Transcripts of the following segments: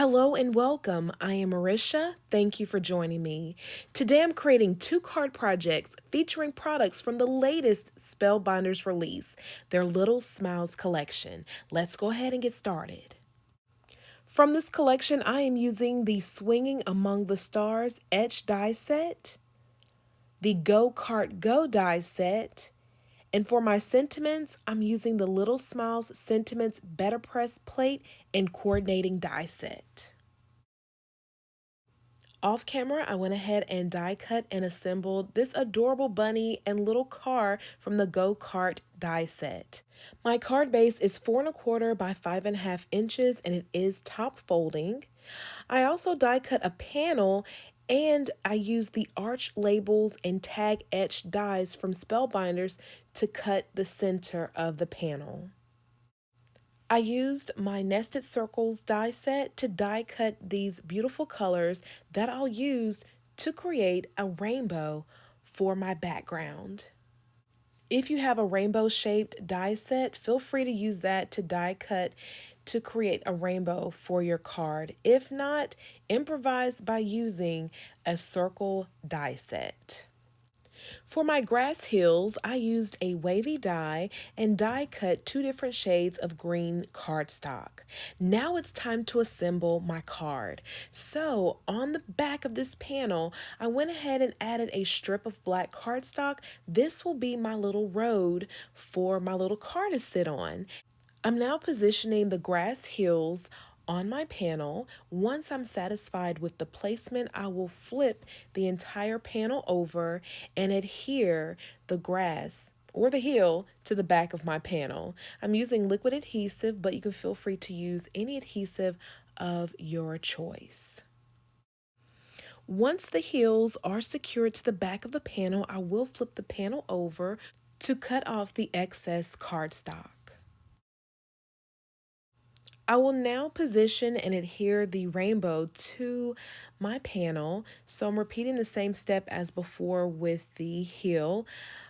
Hello and welcome. I am Marisha. Thank you for joining me. Today I'm creating two card projects featuring products from the latest Spellbinders release, their Little Smiles collection. Let's go ahead and get started. From this collection, I am using the Swinging Among the Stars etch die set, the Go Kart Go die set, and for my sentiments, I'm using the Little Smiles Sentiments Better Press plate and coordinating die set. Off camera, I went ahead and die cut and assembled this adorable bunny and little car from the Go Kart die set. My card base is 4¼ by 5½ inches and it is top folding. I also die cut a panel and I used the arch labels and tag etch dies from Spellbinders to cut the center of the panel. I used my nested circles die set to die cut these beautiful colors that I'll use to create a rainbow for my background. If you have a rainbow shaped die set, feel free to use that to die cut to create a rainbow for your card. If not, improvise by using a circle die set. For my grass hills, I used a wavy die and die cut 2 different shades of green cardstock. Now it's time to assemble my card. So on the back of this panel, I went ahead and added a strip of black cardstock. This will be my little road for my little car to sit on. I'm now positioning the grass hills on my panel. Once I'm satisfied with the placement, I will flip the entire panel over and adhere the grass or the hill to the back of my panel. I'm using liquid adhesive, but you can feel free to use any adhesive of your choice. Once the hills are secured to the back of the panel, I will flip the panel over to cut off the excess cardstock. I will now position and adhere the rainbow to my panel. So I'm repeating the same step as before with the heel.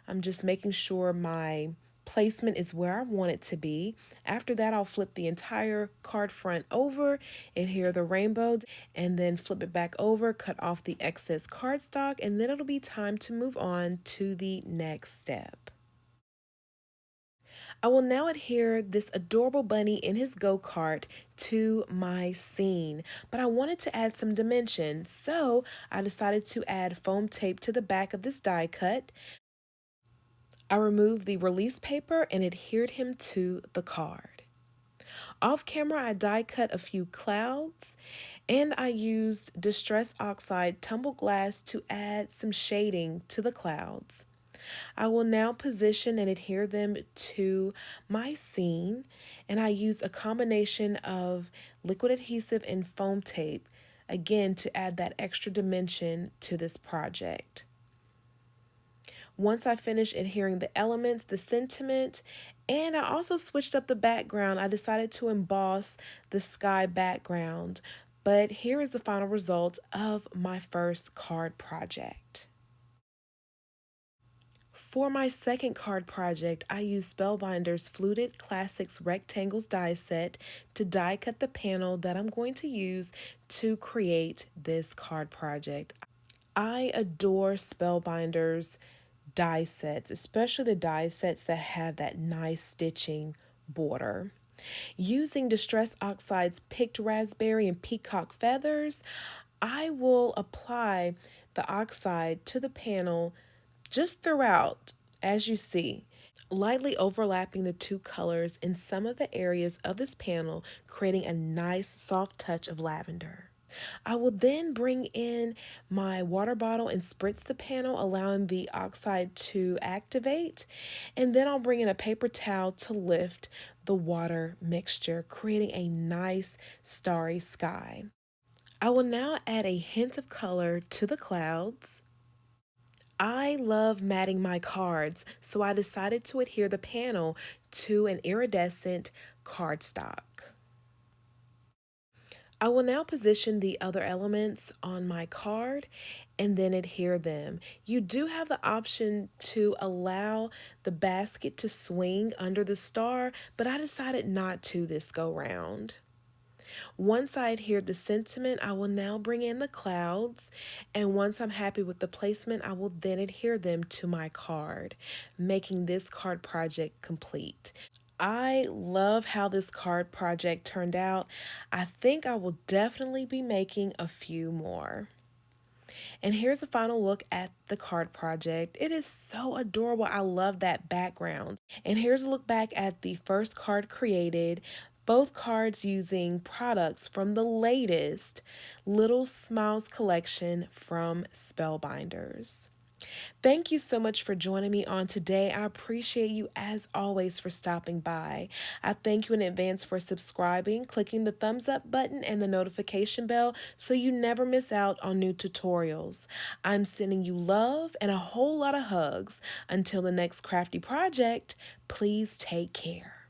I'm just making sure my placement is where I want it to be. After that, I'll flip the entire card front over, adhere the rainbow, and then flip it back over, cut off the excess cardstock, and then it'll be time to move on to the next step. I will now adhere this adorable bunny in his go-kart to my scene, but I wanted to add some dimension, so I decided to add foam tape to the back of this die cut. I removed the release paper and adhered him to the card. Off camera, I die cut a few clouds and I used Distress Oxide tumble glass to add some shading to the clouds. I will now position and adhere them to my scene, and I use a combination of liquid adhesive and foam tape, again to add that extra dimension to this project. Once I finish adhering the elements, the sentiment, and I also switched up the background, I decided to emboss the sky background, but here is the final result of my first card project. For my second card project, I used Spellbinders Fluted Classics Rectangles die set to die cut the panel that I'm going to use to create this card project. I adore Spellbinders die sets, especially the die sets that have that nice stitching border. Using Distress Oxide's Picked Raspberry and Peacock Feathers, I will apply the oxide to the panel just throughout, as you see, lightly overlapping the two colors in some of the areas of this panel, creating a nice soft touch of lavender. I will then bring in my water bottle and spritz the panel, allowing the oxide to activate, and then I'll bring in a paper towel to lift the water mixture, creating a nice starry sky. I will now add a hint of color to the clouds. I love matting my cards, so I decided to adhere the panel to an iridescent cardstock. I will now position the other elements on my card and then adhere them. You do have the option to allow the basket to swing under the star, but I decided not to this go round. Once I adhere the sentiment, I will now bring in the clouds, and once I'm happy with the placement, I will then adhere them to my card, making this card project complete. I love how this card project turned out. I think I will definitely be making a few more. And here's a final look at the card project. It is so adorable. I love that background. And here's a look back at the first card created. Both cards using products from the latest Little Smiles collection from Spellbinders. Thank you so much for joining me on today. I appreciate you as always for stopping by. I thank you in advance for subscribing, clicking the thumbs up button and the notification bell so you never miss out on new tutorials. I'm sending you love and a whole lot of hugs. Until the next crafty project, please take care.